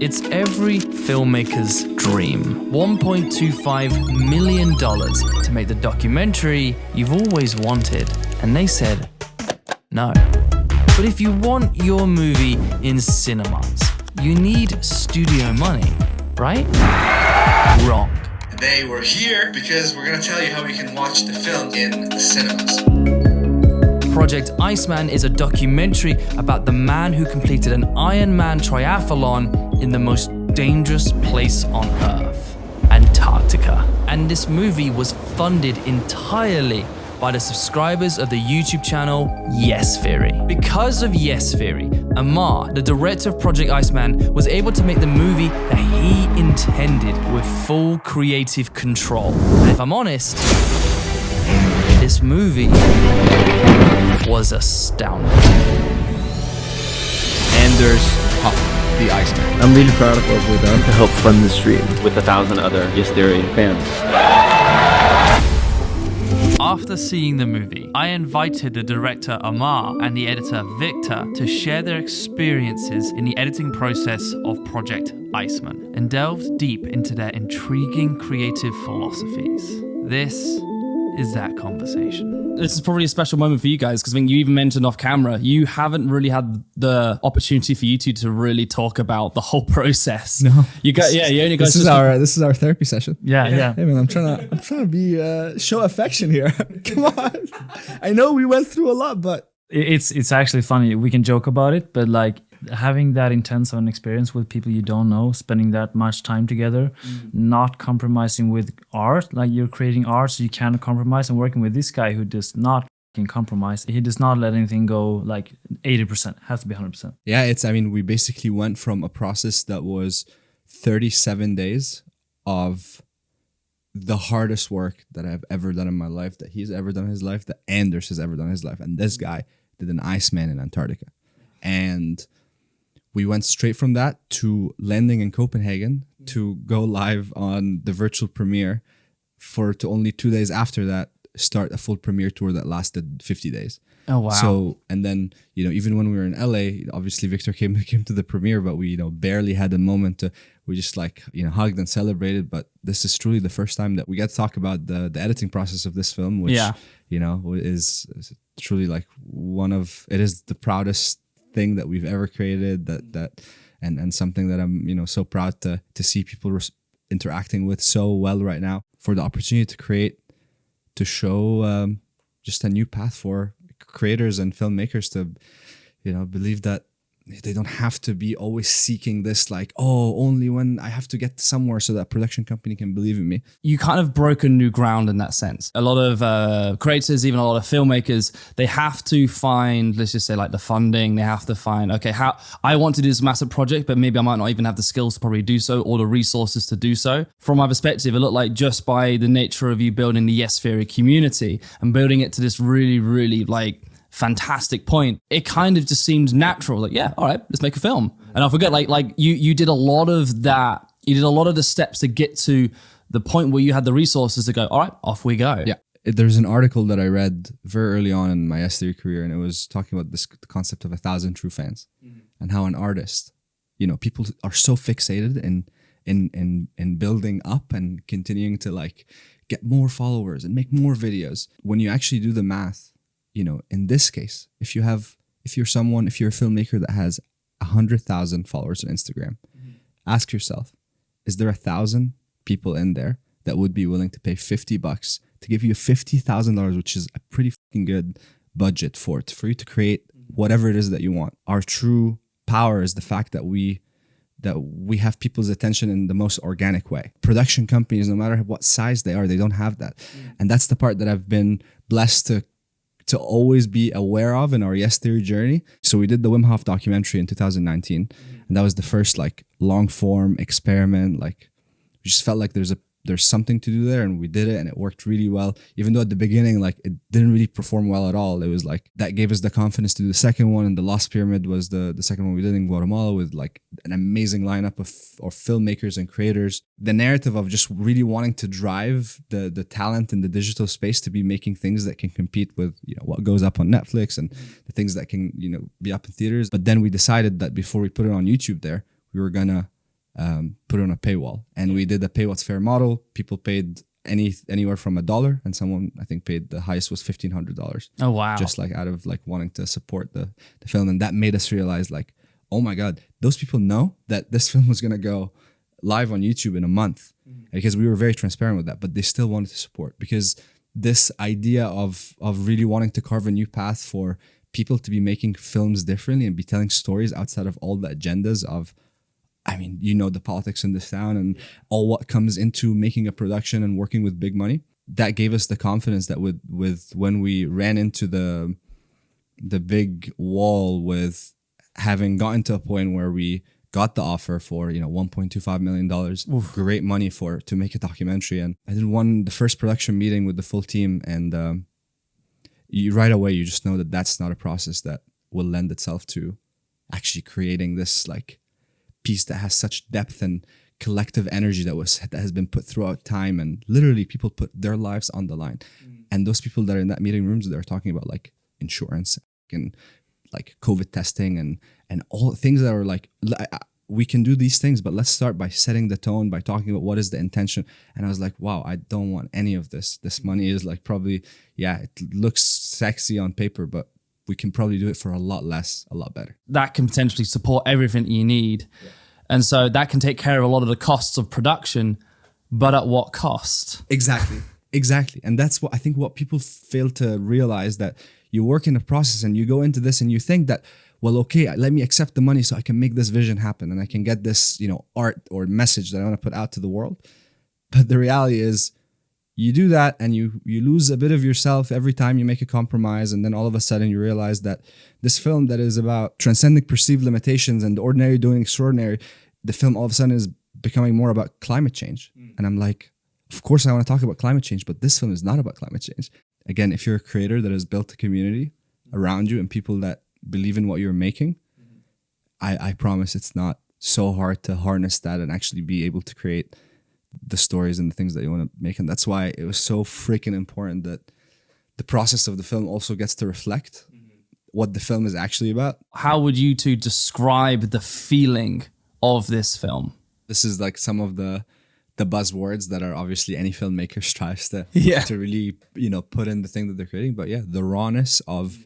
It's every filmmaker's dream. $1.25 million to make the documentary you've always wanted. And they said, no. But if you want your movie in cinemas, you need studio money, right? Wrong. They were here because we're going to tell you how we can watch the film in the cinemas. Project Iceman is a documentary about the man who completed an Ironman triathlon in the most dangerous place on Earth, Antarctica. And this movie was funded entirely by the subscribers of the YouTube channel Yes Theory. Because of Yes Theory, Amar, the director of Project Iceman, was able to make the movie that he intended with full creative control. And if I'm honest, this movie was astounding. Anders the Iceman. I'm really proud of what we've done to help fund this dream with 1,000 other Yes Theory fans. After seeing the movie, I invited the director Amar and the editor Victor to share their experiences in the editing process of Project Iceman and delved deep into their intriguing creative philosophies. This is that conversation. This is probably a special moment for you guys because I think you even mentioned off camera, you haven't really had the opportunity for you two to really talk about the whole process. No, you got you only guys. This is our therapy session. Yeah. Hey man, I'm trying to be show affection here. Come on, I know we went through a lot, but it's actually funny. We can joke about it, but like having that intense of an experience with people you don't know, spending that much time together, not compromising with art, like you're creating art, so you can't compromise. And working with this guy who does not compromise, he does not let anything go like 80%, has to be 100%. Yeah, we basically went from a process that was 37 days of the hardest work that I've ever done in my life, that he's ever done in his life, that Anders has ever done in his life. And this guy did an Iceman in Antarctica. And we went straight from that to landing in Copenhagen to go live on the virtual premiere to only 2 days after that start a full premiere tour that lasted 50 days. Oh, wow. So, and then, even when we were in LA, obviously Victor came to the premiere, but we, barely had a moment we just hugged and celebrated. But this is truly the first time that we get to talk about the editing process of this film, which, is truly it is the proudest thing that we've ever created, and something that I'm so proud to see people interacting with so well right now, for the opportunity to show just a new path for creators and filmmakers to believe that they don't have to be always seeking this only when I have to get somewhere so that production company can believe in me. You kind of broke a new ground in that sense. A lot of creators, even a lot of filmmakers, they have to find, let's just say the funding. They have to find, okay, how I want to do this massive project, but maybe I might not even have the skills to probably do so or the resources to do so. From my perspective, it looked like just by the nature of you building the Yes Theory community and building it to this really, really fantastic point, it kind of just seemed natural. Yeah, all right, let's make a film. And I forget, you did a lot of that. You did a lot of the steps to get to the point where you had the resources to go, all right, off we go. Yeah. There's an article that I read very early on in my S Theory career, and it was talking about the concept of 1,000 true fans, and how an artist, people are so fixated in building up and continuing to get more followers and make more videos. When you actually do the math, in this case, if you're a filmmaker that has 100,000 followers on Instagram, ask yourself, is there 1,000 people in there that would be willing to pay $50 to give you $50,000, which is a pretty fucking good budget for you to create whatever it is that you want? Our true power is the fact that we have people's attention in the most organic way. Production companies, no matter what size they are, they don't have that. And that's the part that I've been blessed to always be aware of in our Yes Theory journey. So we did the Wim Hof documentary in 2019, and that was the first long form experiment. We just felt like there's something to do there, and we did it, and it worked really well. Even though at the beginning it didn't really perform well at all, it was that gave us the confidence to do the second one. And the Lost Pyramid was the second one we did in Guatemala with an amazing lineup of filmmakers and creators. The narrative of just really wanting to drive the talent in the digital space to be making things that can compete with what goes up on Netflix and the things that can be up in theaters. But then we decided that before we put it on YouTube there, we were gonna put it on a paywall. And we did a pay what's fair model. People paid anywhere from $1, and someone I think paid the highest was $1,500. Oh wow. Just like out of like wanting to support the film. And that made us realize like, oh my God, those people know that this film was gonna go live on YouTube in a month, because we were very transparent with that, but they still wanted to support, because this idea of really wanting to carve a new path for people to be making films differently and be telling stories outside of all the agendas of, I mean, you know, the politics in this town and all what comes into making a production and working with big money. That gave us the confidence that with when we ran into the big wall with having gotten to a point where we got the offer for, you know, $1.25 million, great money to make a documentary. And I did the first production meeting with the full team, and you right away, you just know that that's not a process that will lend itself to actually creating this like piece that has such depth and collective energy that has been put throughout time, and literally people put their lives on the line. And those people that are in that meeting rooms, they're talking about like insurance and like COVID testing and all things that are like, we can do these things, but let's start by setting the tone, by talking about what is the intention. And I was like, wow, I don't want any of this. This money is like probably, yeah, it looks sexy on paper, but we can probably do it for a lot less, a lot better. That can potentially support everything you need. Yeah. And so that can take care of a lot of the costs of production, but at what cost? Exactly. And that's what I think what people fail to realize, that you work in a process and you go into this and you think that, well, okay, let me accept the money so I can make this vision happen and I can get this, you know, art or message that I want to put out to the world. But the reality is, you do that and you lose a bit of yourself every time you make a compromise, and then all of a sudden you realize that this film that is about transcending perceived limitations and the ordinary doing extraordinary, the film all of a sudden is becoming more about climate change. And I'm like, of course I want to talk about climate change, but this film is not about climate change. Again, if you're a creator that has built a community around you and people that believe in what you're making, I promise it's not so hard to harness that and actually be able to create the stories and the things that you want to make. And that's why it was so freaking important that the process of the film also gets to reflect what the film is actually about. How would you two describe the feeling of this film? This is like some of the buzzwords that are obviously any filmmaker strives to really, you know, put in the thing that they're creating. But yeah, the rawness of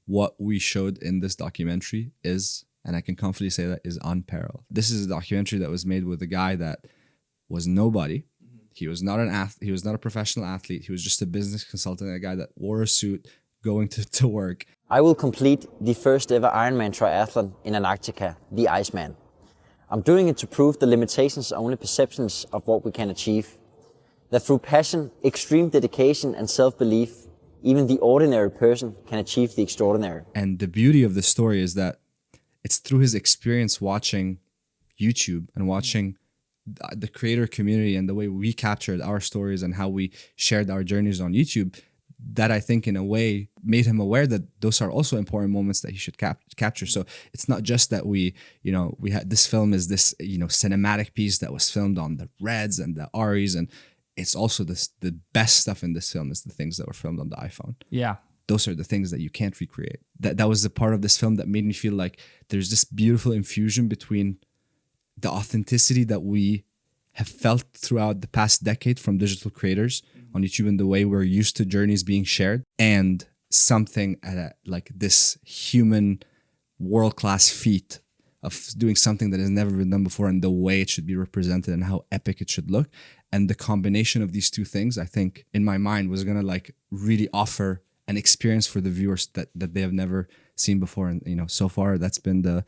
what we showed in this documentary is, and I can confidently say that, is unparalleled. This is a documentary that was made with a guy that was nobody. He was not an athlete. He was not a professional athlete. He was just a business consultant, a guy that wore a suit going to work. I will complete the first ever Ironman triathlon in Antarctica, the Iceman. I'm doing it to prove the limitations are only perceptions of what we can achieve. That through passion, extreme dedication and self-belief, even the ordinary person can achieve the extraordinary. And the beauty of this story is that it's through his experience watching YouTube and watching the creator community and the way we captured our stories and how we shared our journeys on YouTube, that I think in a way made him aware that those are also important moments that he should capture. So it's not just that we had this film is this, you know, cinematic piece that was filmed on the Reds and the Aries, and it's also the best stuff in this film is the things that were filmed on the iPhone. Yeah. Those are the things that you can't recreate. That was the part of this film that made me feel like there's this beautiful infusion between the authenticity that we have felt throughout the past decade from digital creators on YouTube and the way we're used to journeys being shared, and something like this human world-class feat of doing something that has never been done before, and the way it should be represented and how epic it should look. And the combination of these two things, I think, in my mind, was gonna like really offer an experience for the viewers that they have never seen before. And, you know, so far that's been the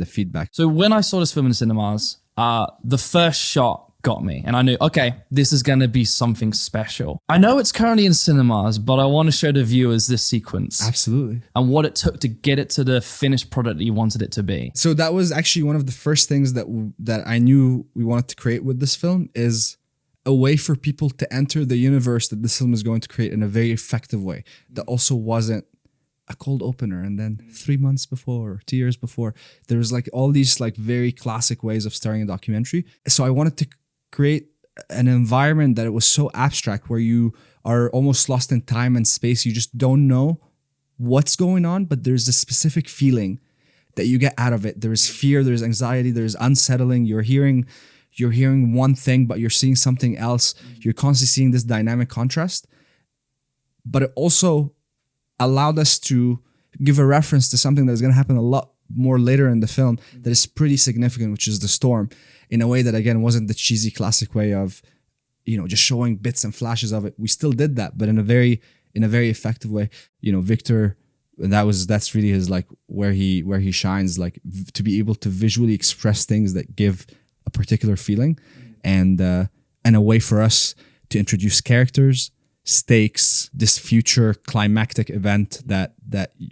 feedback. So when I saw this film in the cinemas, the first shot got me, and I knew, okay, this is going to be something special. I know it's currently in cinemas, but I want to show the viewers this sequence. Absolutely. And what it took to get it to the finished product that you wanted it to be. So that was actually one of the first things that I knew we wanted to create with this film, is a way for people to enter the universe that this film is going to create in a very effective way. That also wasn't a cold opener and then 3 months before or 2 years before. There was like all these like very classic ways of starting a documentary. So I wanted to create an environment that it was so abstract, where you are almost lost in time and space. You just don't know what's going on, but there's a specific feeling that you get out of it. There is fear, there's anxiety, there's unsettling. You're hearing one thing, but you're seeing something else. You're constantly seeing this dynamic contrast. But it also allowed us to give a reference to something that's going to happen a lot more later in the film that is pretty significant, which is the storm, in a way that, again, wasn't the cheesy classic way of, just showing bits and flashes of it. We still did that, but in a very effective way. Victor, that's really his, like, where he shines, like, to be able to visually express things that give a particular feeling, and a way for us to introduce characters, stakes, this future climactic event that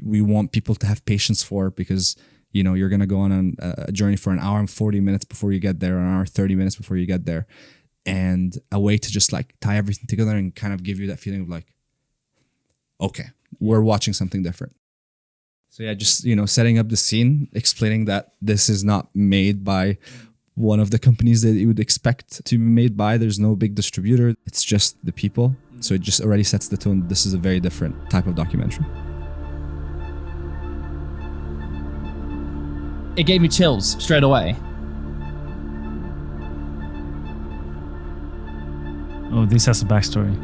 we want people to have patience for, because you're going to go on a journey for an hour and 40 minutes before you get there, or an hour 30 minutes before you get there, and a way to just like tie everything together and kind of give you that feeling of like, okay, we're watching something different. So yeah, just setting up the scene, explaining that this is not made by one of the companies that you would expect to be made by. There's no big distributor. It's just the people. So it just already sets the tone. This is a very different type of documentary. It gave me chills straight away. Oh, this has a backstory.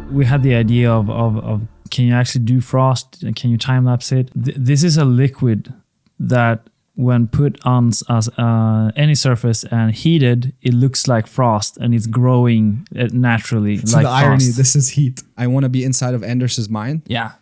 We had the idea of can you actually do frost? Can you time lapse it? This is a liquid that, when put on any surface and heated, it looks like frost, and it's growing naturally. So like the irony, frost. this is heat. I want to be inside of Anders' mind. Yeah.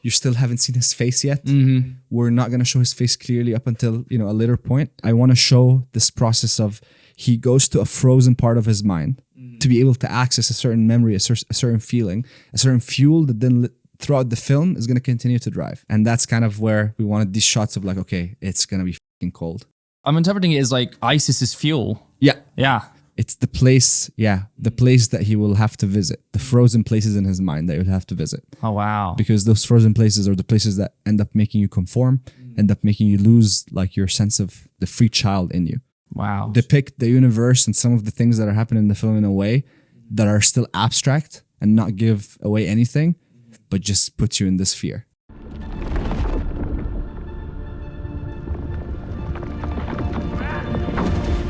You still haven't seen his face yet. Mm-hmm. We're not going to show his face clearly up until, a later point. I want to show this process of he goes to a frozen part of his mind to be able to access a certain memory, a certain feeling, a certain fuel that then throughout the film is going to continue to drive. And that's kind of where we wanted these shots of like, okay, it's going to be fucking cold. I'm interpreting it as like ice is his fuel. Yeah. Yeah. It's the place, the place that he will have to visit, the frozen places in his mind that he'll have to visit. Oh, wow. Because those frozen places are the places that end up making you conform, end up making you lose like your sense of the free child in you. Wow. Depict the universe and some of the things that are happening in the film in a way that are still abstract and not give away anything, but just puts you in this fear.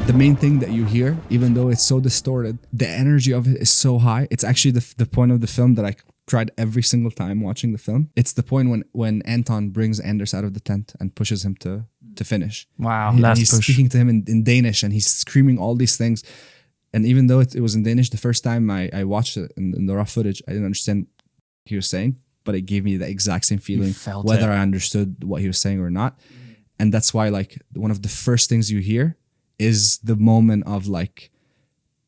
The main thing that you hear, even though it's so distorted, the energy of it is so high. It's actually the point of the film that I cried every single time watching the film. It's the point when Anton brings Anders out of the tent and pushes him to finish. Wow. And he's speaking to him in Danish, and he's screaming all these things. And even though it was in Danish, the first time I watched it in the raw footage, I didn't understand what he was saying, but it gave me the exact same feeling, whether I understood what he was saying or not. And that's why, like, one of the first things you hear is the moment of like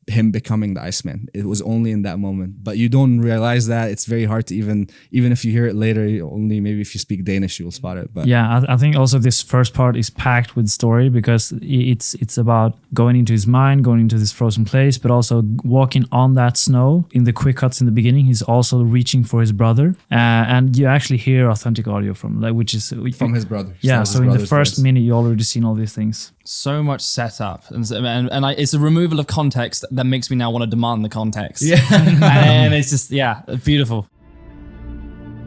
him becoming the Iceman. It was only in that moment, but you don't realize that. It's very hard to even if you hear it later, only maybe if you speak Danish, you'll spot it. But yeah, I think also this first part is packed with story, because it's about going into his mind, going into this frozen place, but also walking on that snow. In the quick cuts in the beginning, he's also reaching for his brother, and you actually hear authentic audio from which is from his brother. Yeah, so in the first minute, you already seen all these things. So much setup, and it's a removal of context that makes me now want to demand the context. Yeah. And it's just, beautiful.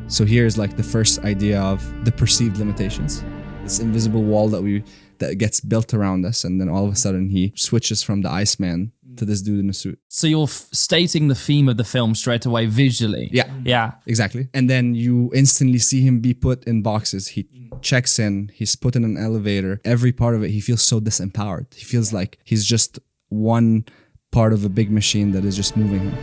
So here's like the first idea of the perceived limitations. This invisible wall that gets built around us, and then all of a sudden he switches from the Iceman to this dude in a suit. So you're stating the theme of the film straight away visually. Yeah, exactly. And then you instantly see him be put in boxes. He checks in, he's put in an elevator. Every part of it, he feels so disempowered. He feels like he's just one part of a big machine that is just moving him.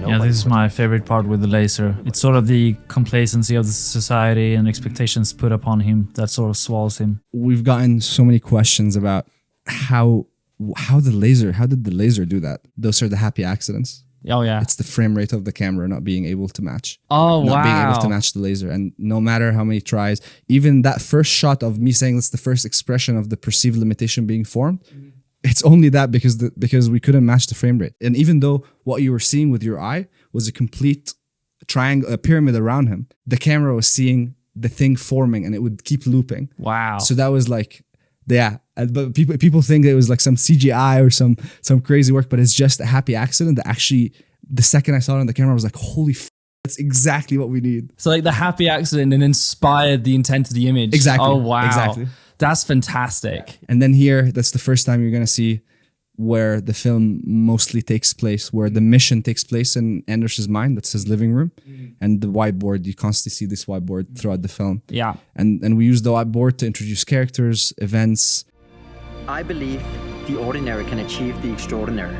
Yeah, this is my favorite part with the laser. It's sort of the complacency of the society and expectations put upon him that sort of swallows him. We've gotten so many questions about how did the laser do that? Those are the happy accidents. Oh yeah. It's the frame rate of the camera not being able to match. Oh, not being able wow. to match the laser. And no matter how many tries, even that first shot of me saying that's the first expression of the perceived limitation being formed, it's only that because we couldn't match the frame rate. And even though what you were seeing with your eye was a complete triangle, a pyramid around him, the camera was seeing the thing forming, and it would keep looping. Wow. So that was like, but people think it was like some CGI or some crazy work, but it's just a happy accident that actually, the second I saw it on the camera, I was like, holy It's exactly what we need. So like the happy accident and inspired the intent of the image. Exactly. Oh wow. Exactly. That's fantastic. And then here, that's the first time you're gonna see where the film mostly takes place, where the mission takes place in Anders' mind. That's his living room, and the whiteboard. You constantly see this whiteboard throughout the film. Yeah. And we use the whiteboard to introduce characters, events. I believe the ordinary can achieve the extraordinary.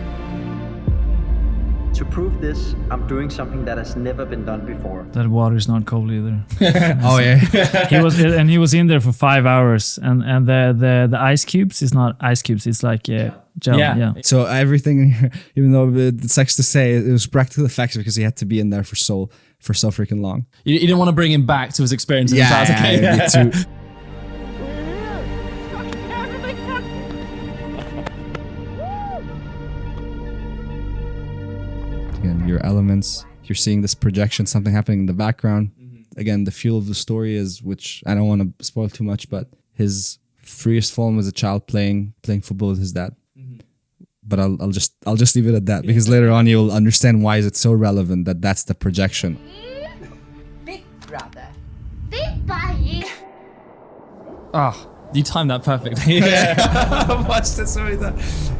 To prove this, I'm doing something that has never been done before. That water is not cold either. Oh yeah. He was in there for 5 hours, and the ice cubes is not ice cubes. It's like gel. Yeah. So everything, even though it sucks to say, it was practical effects because he had to be in there for so freaking long. You didn't want to bring him back to his experience in the past. Okay. Yeah, me too. Again, your elements, you're seeing this projection, something happening in the background. Again, the feel of the story is, which I don't want to spoil too much, but his freest form as a child playing football with his dad. But I'll just leave it at that, because later on you'll understand why is it so relevant that that's the projection. Big brother. Big buddy. Oh, you timed that perfectly. I've watched it so many times.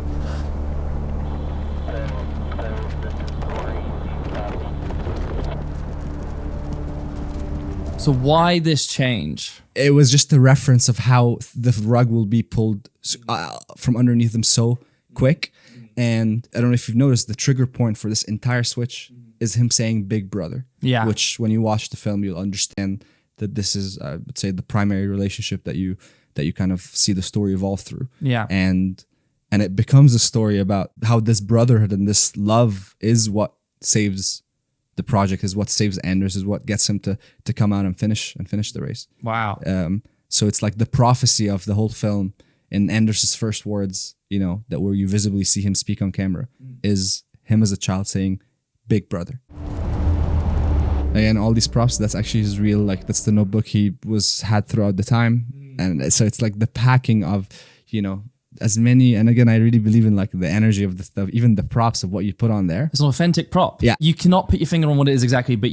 So why this change? It was just a reference of how the rug will be pulled from underneath them so quick. And I don't know if you've noticed, the trigger point for this entire switch is him saying "Big Brother." Yeah. Which, when you watch the film, you'll understand that this is, I would say, the primary relationship that you kind of see the story evolve through. Yeah. And it becomes a story about how this brotherhood and this love is what saves the project, is what saves Anders, is what gets him to come out and finish the race. Wow. So it's like the prophecy of the whole film in Anders' first words, that where you visibly see him speak on camera, is him as a child saying, "Big Brother." Again, all these props, that's actually his real, that's the notebook he had throughout the time. And so it's like the packing of, as many, and again, I really believe in the energy of the stuff, even the props of what you put on there. It's an authentic prop. Yeah. You cannot put your finger on what it is exactly, but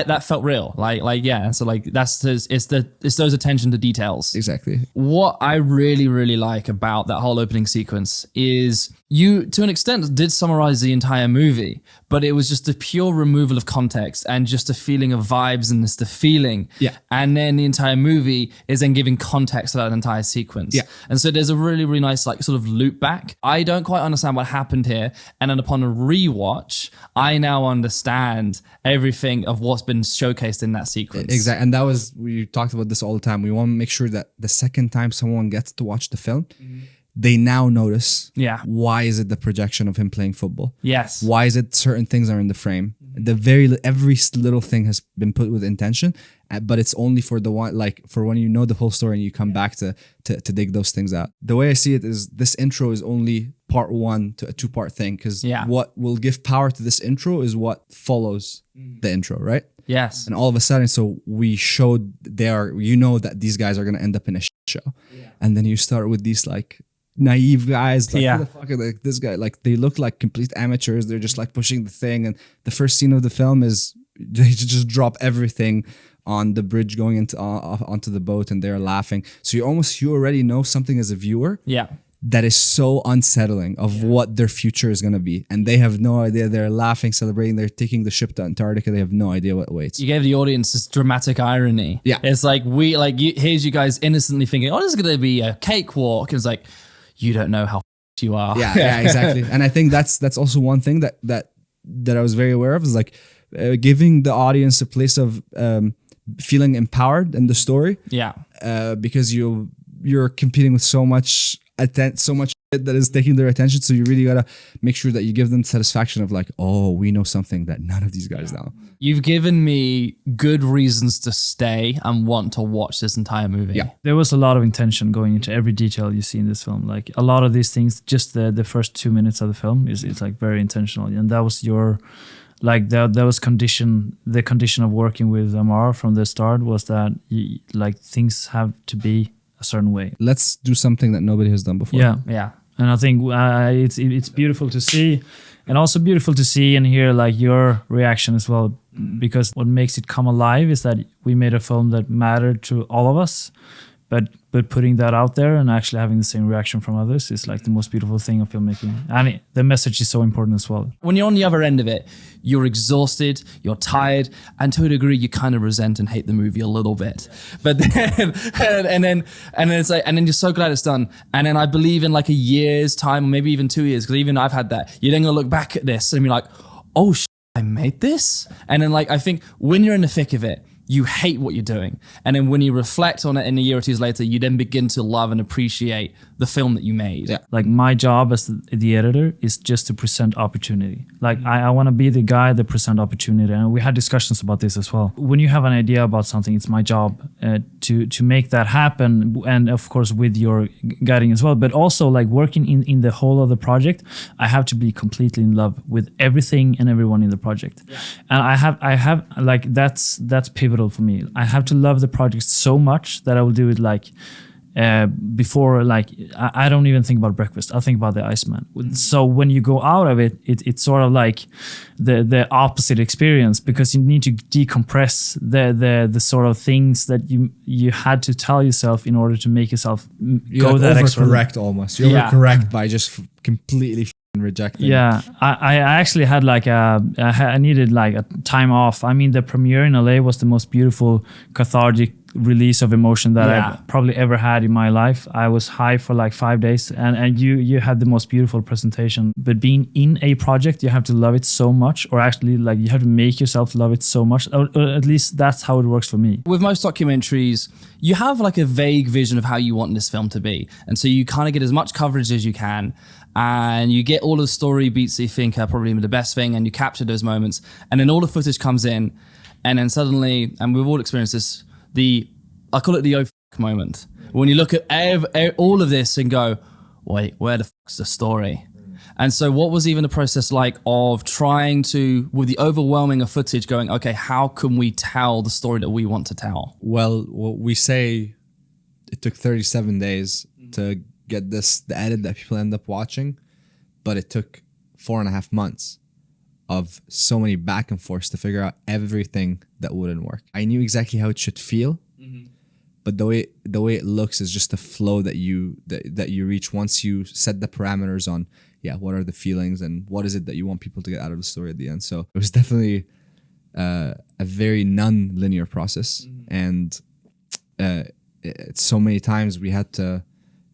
that felt real. Yeah. So it's those attention to details. Exactly. What I really, really like about that whole opening sequence is you, to an extent, did summarize the entire movie, but it was just a pure removal of context and just a feeling of vibes and just the feeling. Yeah. And then the entire movie is then giving context to that entire sequence. Yeah. And so there's a really, really nice sort of loop back. I don't quite understand what happened here. And then upon a rewatch, I now understand everything of what's been showcased in that sequence. Exactly. And we talked about this all the time. We want to make sure that the second time someone gets to watch the film, they now notice, why is it the projection of him playing football? Yes. Why is it certain things are in the frame? Every little thing has been put with intention, but it's only for the one, for when you know the whole story and you come back to dig those things out. The way I see it is, this intro is only part one to a 2-part thing, because what will give power to this intro is what follows the intro, right? Yes. And all of a sudden, so we showed that these guys are going to end up in a show. And then you start with these naive guys, who the fuck are this guy? They look like complete amateurs. They're just pushing the thing. And the first scene of the film is they just drop everything on the bridge going onto the boat, and they're laughing. So you already know something as a viewer. Yeah. That is so unsettling of what their future is going to be. And they have no idea. They're laughing, celebrating. They're taking the ship to Antarctica. They have no idea what awaits. You gave the audience this dramatic irony. Yeah. It's here's you guys innocently thinking, oh, this is going to be a cakewalk. It's like, you don't know how you are. Yeah, exactly. And I think that's also one thing that I was very aware of, is giving the audience a place of feeling empowered in the story. Yeah. Because you're competing with so much shit that is taking their attention. So you really gotta make sure that you give them satisfaction of we know something that none of these guys know. You've given me good reasons to stay and want to watch this entire movie. Yeah. There was a lot of intention going into every detail you see in this film. A lot of these things, just the first 2 minutes of the film is very intentional. And that was your, that was the condition of working with Amar from the start, was that things have to be a certain way. Let's do something that nobody has done before. Yeah. And I think it's beautiful to see, and also beautiful to see and hear your reaction as well, because what makes it come alive is that we made a film that mattered to all of us, but putting that out there and actually having the same reaction from others is like the most beautiful thing of filmmaking. And the message is so important as well. When you're on the other end of it, you're exhausted, you're tired, and to a degree, you kind of resent and hate the movie a little bit. But then, and then it's like, and then you're so glad it's done. And then I believe in like a year's time, or maybe even 2 years, because even I've had that. You're then gonna look back at this and be like, oh, I made this. And then like, I think when you're in the thick of it, you hate what you're doing. And then when you reflect on it in a year or two later, you then begin to love and appreciate the film that you made. Yeah. Like my job as the editor is just to present opportunity. Like I want to be the guy that present opportunity. And we had discussions about this as well. When you have an idea about something, it's my job to make that happen. And of course, with your guiding as well, but also like working in the whole of the project, I have to be completely in love with everything and everyone in the project. Yeah. And I have like, that's pivotal for me. I have to love the project so much that I will do it like before, like I don't even think about breakfast. I'll think about the Iceman. So when you go out of it, it's sort of like the opposite experience, because you need to decompress the sort of things that you had to tell yourself in order to make yourself go that extra. Overcorrect almost. You overcorrect by just completely rejecting. Yeah, I actually had like I needed like a time off. I mean, the premiere in LA was the most beautiful cathartic release of emotion that I've probably ever had in my life. I was high for like 5 days, and you had the most beautiful presentation. But being in a project, you have to love it so much, or actually like you have to make yourself love it so much, or at least that's how it works for me. With most documentaries, you have like a vague vision of how you want this film to be, and so you kind of get as much coverage as you can, and you get all of the story beats that you think are probably the best thing, and you capture those moments, and then all the footage comes in, and then suddenly, and we've all experienced this, I call it the moment. When you look at all of this and go, wait, where the fuck's the story? And so what was even the process like of trying to, with the overwhelming of footage, going, okay, how can we tell the story that we want to tell? Well, we say it took 37 days to get the edit that people end up watching, but it took 4.5 months of so many back and forths to figure out everything that wouldn't work. I knew exactly how it should feel, but the way it looks is just the flow that you reach once you set the parameters on, what are the feelings and what is it that you want people to get out of the story at the end. So it was definitely a very non-linear process, and so many times we had to.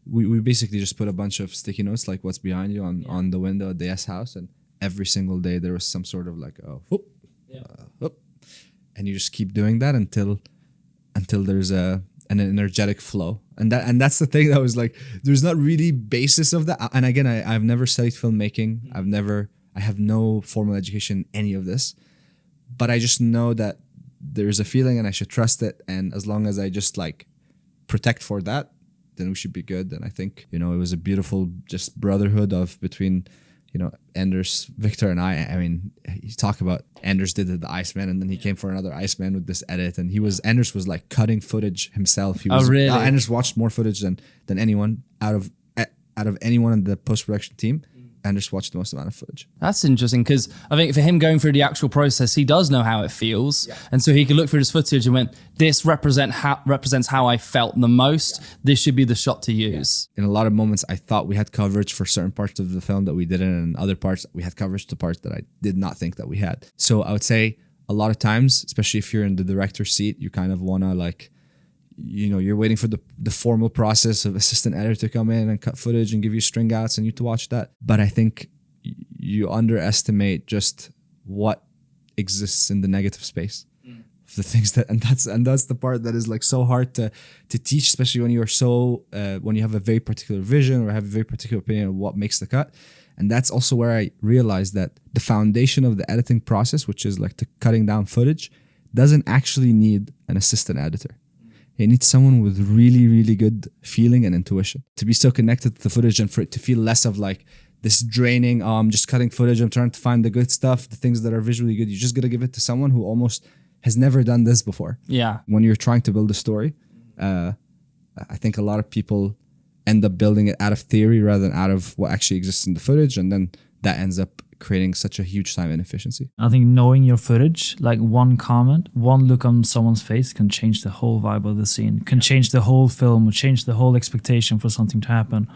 We basically just put a bunch of sticky notes like what's behind you on the window at the S house, and every single day there was some sort of like whoop, whoop, and you just keep doing that until there's an energetic flow, and that's the thing that was like there's not really basis of that. And again, I've never studied filmmaking. I have no formal education in any of this, but I just know that there's a feeling and I should trust it, and as long as I just like protect for that, then we should be good. And I think, it was a beautiful just brotherhood of between, Anders, Victor, and I. I mean, you talk about Anders did the Iceman, and then he came for another Iceman with this edit, and Anders was like cutting footage himself. He was, really? Anders watched more footage than anyone out of anyone in the post-production team. Anders watched the most amount of footage. That's interesting, because I think for him going through the actual process, he does know how it feels. Yeah. And so he could look through his footage and went, this represents how I felt the most. This should be the shot to use. In a lot of moments, I thought we had coverage for certain parts of the film that we didn't, and other parts, we had coverage to parts that I did not think that we had. So I would say a lot of times, especially if you're in the director's seat, you kind of want to like, you're waiting for the formal process of assistant editor to come in and cut footage and give you string outs and you to watch that. But I think you underestimate just what exists in the negative space. The things and that's the part that is like so hard to teach, especially when you're when you have a very particular vision or have a very particular opinion of what makes the cut. And that's also where I realized that the foundation of the editing process, which is like the cutting down footage, doesn't actually need an assistant editor. It needs someone with really, really good feeling and intuition to be so connected to the footage, and for it to feel less of like this draining, I'm just cutting footage, I'm trying to find the good stuff, the things that are visually good. You just got to give it to someone who almost has never done this before. Yeah. When you're trying to build a story, I think a lot of people end up building it out of theory rather than out of what actually exists in the footage, and then that ends up creating such a huge time inefficiency. I think knowing your footage, like one comment, one look on someone's face can change the whole vibe of the scene, can change the whole film, change the whole expectation for something to happen.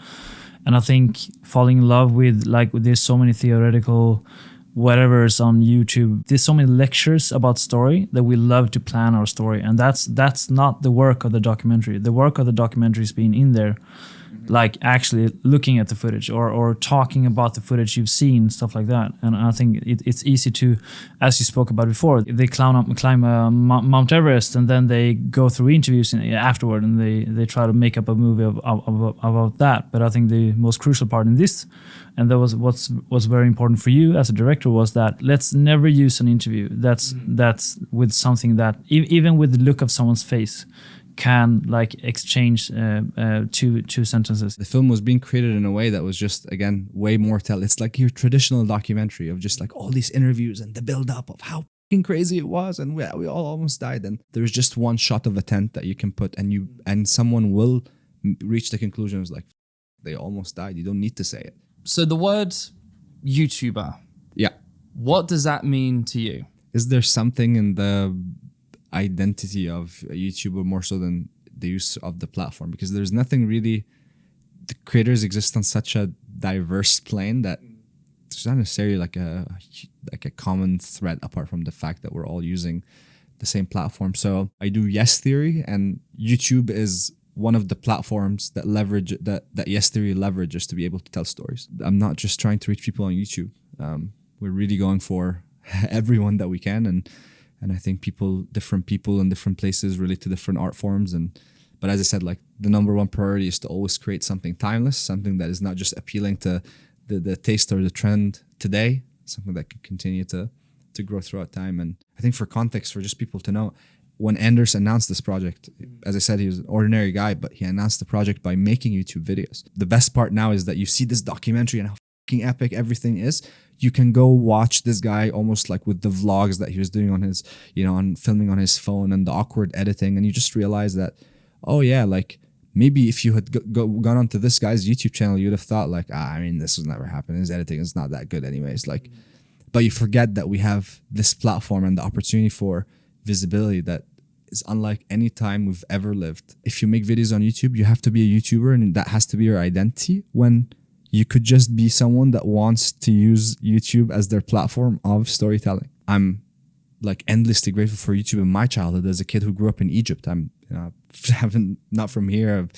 And I think falling in love with, like, there's so many theoretical whatever's on YouTube. There's so many lectures about story that we love to plan our story. And that's not the work of the documentary. The work of the documentary is being in there, like actually looking at the footage or talking about the footage you've seen, stuff like that. And I think it's easy to, as you spoke about before, they climb Mount Everest and then they go through interviews afterward and they try to make up a movie about that. But I think the most crucial part in this, and that was what's very important for you as a director, was that let's never use an interview that's with something that even with the look of someone's face can like exchange two sentences. The film was being created in a way that was just, again, way more It's like your traditional documentary of just like all these interviews and the build up of how fucking crazy it was, and we all almost died. And there's just one shot of a tent that you can put, and someone will reach the conclusion, it's like, they almost died. You don't need to say it. So the word YouTuber, Yeah. what does that mean to you? Is there something in the identity of a YouTuber more so than the use of the platform? Because there's nothing really, the creators exist on such a diverse plane that there's not necessarily like a common thread apart from the fact that we're all using the same platform. So I do Yes Theory, and YouTube is one of the platforms that leverage that Yes Theory leverages to be able to tell stories. I'm not just trying to reach people on YouTube. We're really going for everyone that we can, and I think different people in different places relate to different art forms. But as I said, like, the number one priority is to always create something timeless, something that is not just appealing to the taste or the trend today, something that can continue to grow throughout time. And I think for context, for just people to know, when Anders announced this project, as I said, he was an ordinary guy, but he announced the project by making YouTube videos. The best part now is that you see this documentary and how fucking epic everything is. You can go watch this guy almost like with the vlogs that he was doing on his, on filming on his phone and the awkward editing. And you just realize that, oh yeah, like maybe if you had gone onto this guy's YouTube channel, you'd have thought like, this would never happen. His editing is not that good anyways. Like, but you forget that we have this platform and the opportunity for visibility that is unlike any time we've ever lived. If you make videos on YouTube, you have to be a YouTuber, and that has to be your identity, when you could just be someone that wants to use YouTube as their platform of storytelling. I'm like endlessly grateful for YouTube in my childhood as a kid who grew up in Egypt. I'm not from here,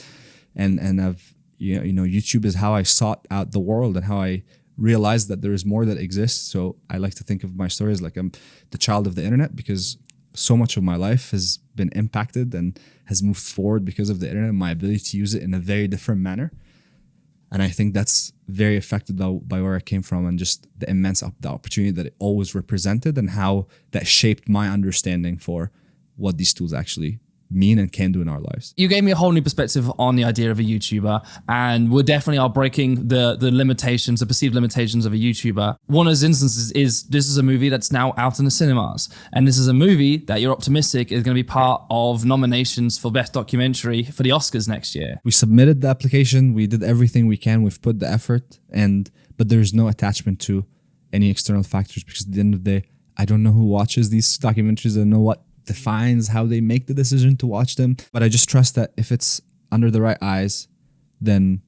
and I've YouTube is how I sought out the world and how I realized that there is more that exists. So I like to think of my stories like I'm the child of the internet, because so much of my life has been impacted and has moved forward because of the internet, my ability to use it in a very different manner. And I think that's very affected by where I came from, and just the immense the opportunity that it always represented, and how that shaped my understanding for what these tools actually mean and can do in our lives. You gave me a whole new perspective on the idea of a YouTuber, and we definitely are breaking the limitations, the perceived limitations of a YouTuber. One of those instances is this is a movie that's now out in the cinemas, and this is a movie that you're optimistic is going to be part of nominations for Best Documentary for the Oscars next year. We submitted the application, we did everything we can, we've put the effort, but there's no attachment to any external factors, because at the end of the day, I don't know who watches these documentaries, I don't know what defines how they make the decision to watch them, but I just trust that if it's under the right eyes, then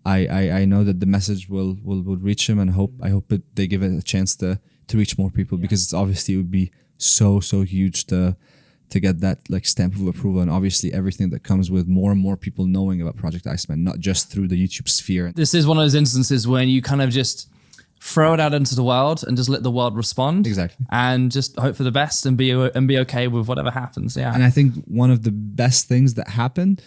I know that the message will reach them, and I hope they give it a chance to reach more people, because it's obviously it would be so huge to get that like stamp of approval, and obviously everything that comes with more and more people knowing about Project Iceman, not just through the YouTube sphere. This is one of those instances when you kind of just throw it out into the world and just let the world respond. Exactly. And just hope for the best and be okay with whatever happens. Yeah. And I think one of the best things that happened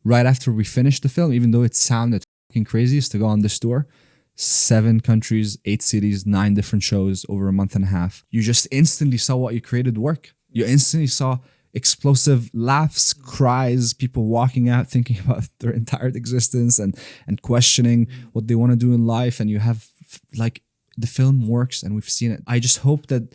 right after we finished the film, even though it sounded fucking crazy, is to go on this tour. 7 countries, 8 cities, 9 different shows over a month and a half. You just instantly saw what you created work. You instantly saw explosive laughs, cries, people walking out thinking about their entire existence and questioning what they want to do in life. And you have like the film works, and we've seen it. I just hope that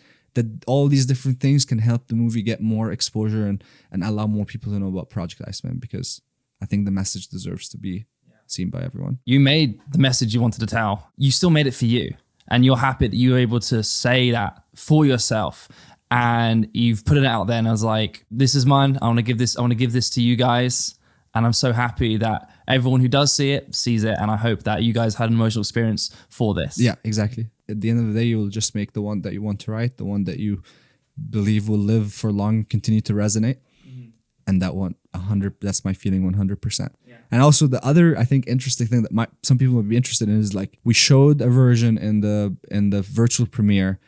all these different things can help the movie get more exposure and allow more people to know about Project Iceman, because I think the message deserves to be seen by everyone. You made the message you wanted to tell. You still made it for you. and you're happy that you're able to say that for yourself, and you've put it out there, and I was like, this is mine. I want to give this to you guys. And I'm so happy that everyone who does see it sees it. And I hope that you guys had an emotional experience for this. Yeah, exactly. At the end of the day, you will just make the one that you want to write, the one that you believe will live for long, continue to resonate. And that one, 100, that's my feeling 100%. Yeah. And also the other, I think, interesting thing that some people would be interested in is like, we showed a version in the virtual premiere,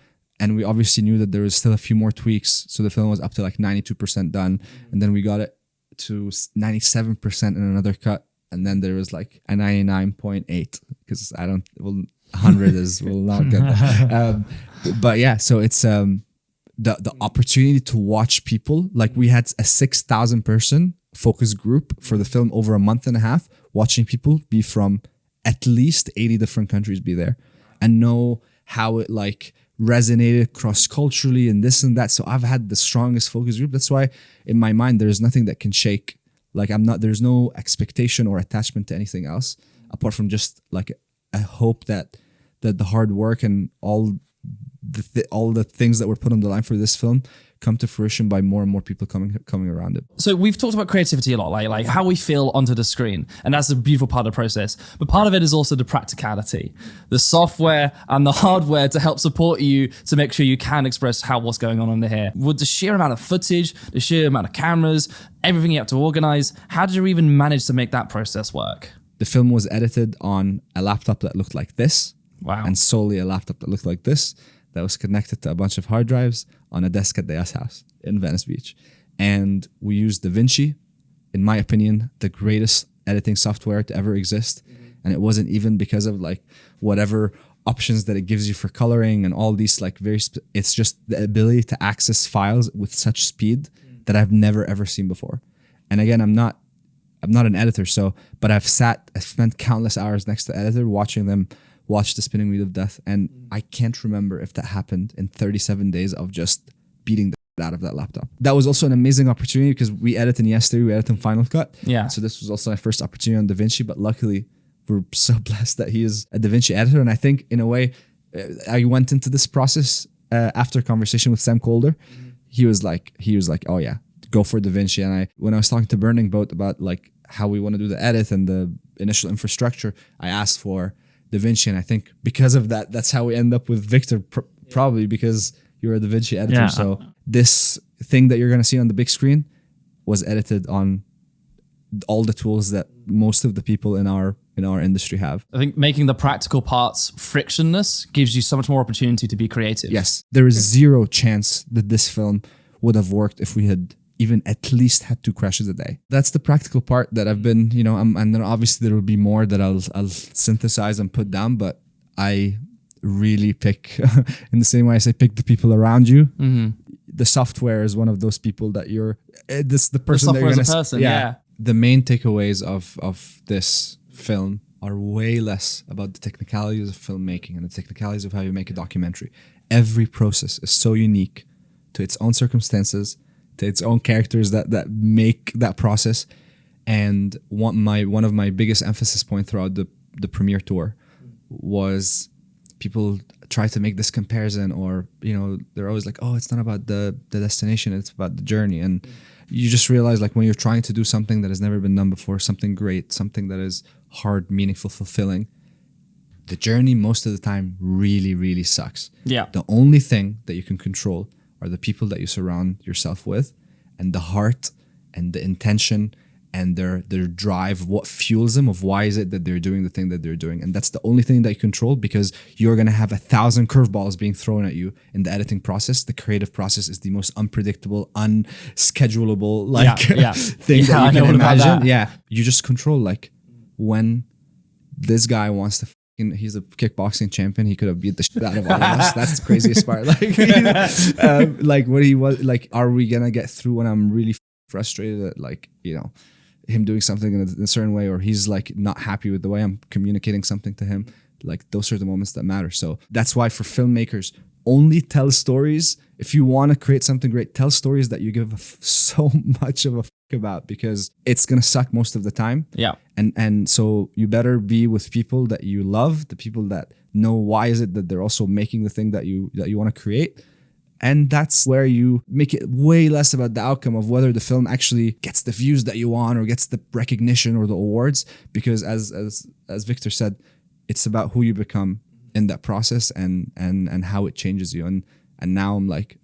and we obviously knew that there was still a few more tweaks. So the film was up to like 92% done. And then we got it to 97% in another cut, and then there was like a 99.8 because 100 will not get that. But yeah, so it's the opportunity to watch people, like we had a 6,000 person focus group for the film over a month and a half, watching people be from at least 80 different countries be there and know how it like resonated cross-culturally and this and that. So I've had the strongest focus group. That's why in my mind there's nothing that can shake. Like there's no expectation or attachment to anything else apart from just like a hope that the hard work and all the things that were put on the line for this film come to fruition by more and more people coming around it. So we've talked about creativity a lot, like how we feel onto the screen, and that's a beautiful part of the process. But part of it is also the practicality, the software and the hardware to help support you to make sure you can express what's going on under here. With the sheer amount of footage, the sheer amount of cameras, everything you have to organize, how did you even manage to make that process work? The film was edited on a laptop that looked like this. Wow. And solely a laptop that looked like this, that was connected to a bunch of hard drives on a desk at Dea's house in Venice Beach. And we used DaVinci, in my opinion, the greatest editing software to ever exist. And it wasn't even because of like whatever options that it gives you for coloring and all these like it's just the ability to access files with such speed that I've never ever seen before. And again, I'm not an editor, but I've spent countless hours next to the editor watching them watch the spinning wheel of death, and I can't remember if that happened in 37 days of just beating the shit out of that laptop. That was also an amazing opportunity because we edit in Yesterday, we edit in Final Cut. Yeah. So this was also my first opportunity on DaVinci, but luckily we're so blessed that he is a DaVinci editor. And I think in a way, I went into this process after a conversation with Sam Calder. He was like, oh yeah, go for DaVinci. And when I was talking to Burning Boat about like how we want to do the edit and the initial infrastructure, I asked for DaVinci, and I think because of that, that's how we end up with Victor, probably because you're a DaVinci editor. Yeah. So this thing that you're going to see on the big screen was edited on all the tools that most of the people in our industry have. I think making the practical parts frictionless gives you so much more opportunity to be creative. Yes, there is zero chance that this film would have worked if we had even at least had 2 crashes a day. That's the practical part that I've been, and then obviously there will be more that I'll synthesize and put down, but I really pick, in the same way I say pick the people around you. Mm-hmm. The software is one of those people that this the person the that you're software going is a person, yeah. The main takeaways of this film are way less about the technicalities of filmmaking and the technicalities of how you make a documentary. Every process is so unique to its own circumstances, to its own characters that make that process. And one of my biggest emphasis points throughout the premiere tour was people try to make this comparison, or they're always like, oh, it's not about the destination, it's about the journey. And you just realize, like, when you're trying to do something that has never been done before, something great, something that is hard, meaningful, fulfilling, the journey most of the time really, really sucks. Yeah. The only thing that you can control are the people that you surround yourself with, and the heart and the intention and their drive, what fuels them, of why is it that they're doing the thing that they're doing. And that's the only thing that you control, because you're going to have 1,000 curveballs being thrown at you in the editing process. The creative process is the most unpredictable, unschedulable thing that you can imagine. Yeah. You just control, like, when this guy wants to he's a kickboxing champion. He could have beat the shit out of all of us. That's the craziest part. Like what he was like, are we gonna get through when I'm really frustrated at, like, him doing something in a certain way, or he's like not happy with the way I'm communicating something to him. Like, those are the moments that matter. So that's why for filmmakers, only tell stories. If you want to create something great, tell stories that you give so much of a about, because it's gonna suck most of the time. Yeah. And so you better be with people that you love, the people that know why is it that they're also making the thing that you want to create. And that's where you make it way less about the outcome of whether the film actually gets the views that you want or gets the recognition or the awards. Because as Victor said, it's about who you become in that process and how it changes you. And now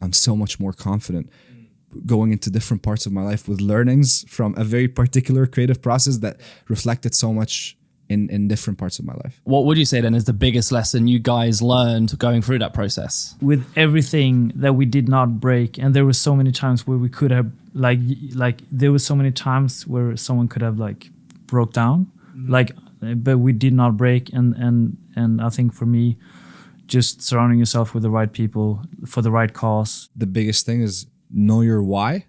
I'm so much more confident going into different parts of my life with learnings from a very particular creative process that reflected so much in different parts of my life. What would you say then is the biggest lesson you guys learned going through that process? With everything that we did not break, and there were so many times where we could have like there were so many times where someone could have like broke down, but we did not break. And I think for me, just surrounding yourself with the right people for the right cause. The biggest thing is know your why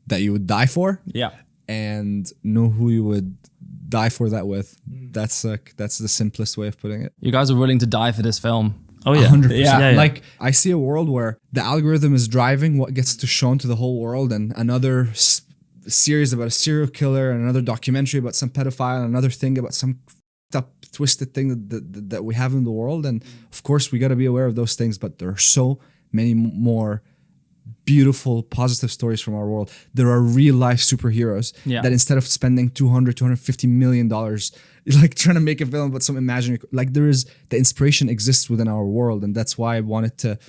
that you would die for. Yeah. And know who you would die for that with. That's the simplest way of putting it. You guys are willing to die for this film. Oh yeah, 100%. Yeah. Like I see a world where the algorithm is driving what gets to shown to the whole world, and another series about a serial killer, and another documentary about some pedophile, and another thing about some up twisted thing that we have in the world. And of course we got to be aware of those things, but there are so many more beautiful, positive stories from our world. There are real life superheroes that instead of spending $250 million like trying to make a film about some imaginary, like the inspiration exists within our world. And that's why I wanted to,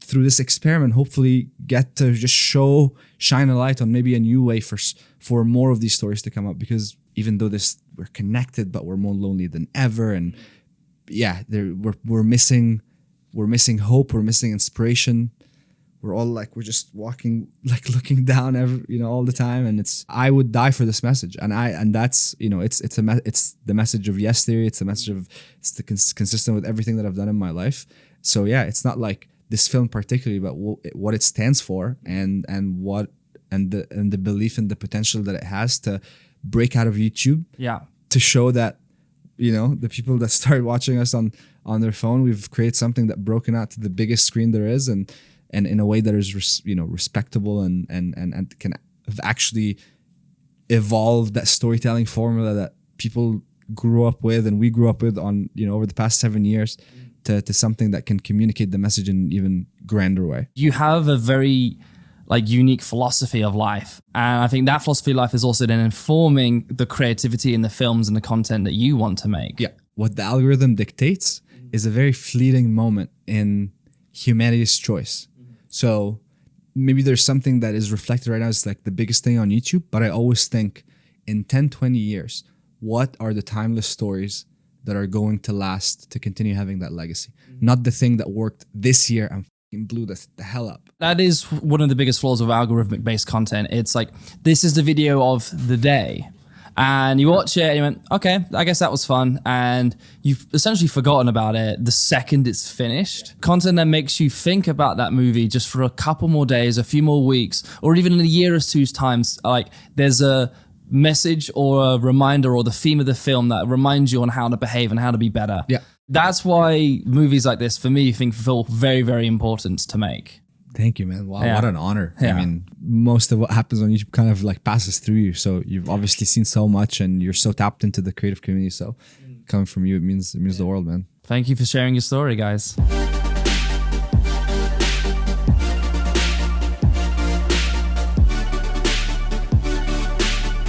through this experiment, hopefully get to just shine a light on maybe a new way for more of these stories to come up. Because even though we're connected, but we're more lonely than ever. And yeah, we're missing hope, we're missing inspiration. We're all we're just walking, looking down all the time. And I would die for this message. And that's, it's the message of Yes Theory. It's the message of, consistent with everything that I've done in my life. So yeah, it's not like this film particularly, but what it stands for and the belief in the potential that it has to break out of YouTube. Yeah. To show that, the people that started watching us on their phone, we've created something that broken out to the biggest screen there is, and in a way that is respectable and can have actually evolved that storytelling formula that people grew up with and we grew up with on over the past 7 years to something that can communicate the message in an even grander way. You have a very unique philosophy of life, and I think that philosophy of life is also then informing the creativity in the films and the content that you want to make. Yeah, what the algorithm dictates is a very fleeting moment in humanity's choice. So maybe there's something that is reflected right now as the biggest thing on YouTube, but I always think in 10, 20 years, what are the timeless stories that are going to last to continue having that legacy? Not the thing that worked this year and blew the hell up. That is one of the biggest flaws of algorithmic based content. It's this is the video of the day. And you watch it and you went, okay, I guess that was fun. And you've essentially forgotten about it the second it's finished. Content that makes you think about that movie just for a couple more days, a few more weeks, or even in a year or two's time. There's a message or a reminder or the theme of the film that reminds you on how to behave and how to be better. Yeah. That's why movies like this, for me, feel very, very important to make. Thank you, man. Wow, Yeah. what an honor. Yeah. I mean, most of what happens on YouTube kind of passes through you. So you've obviously seen so much and you're so tapped into the creative community. So coming from you, it means the world, man. Thank you for sharing your story, guys.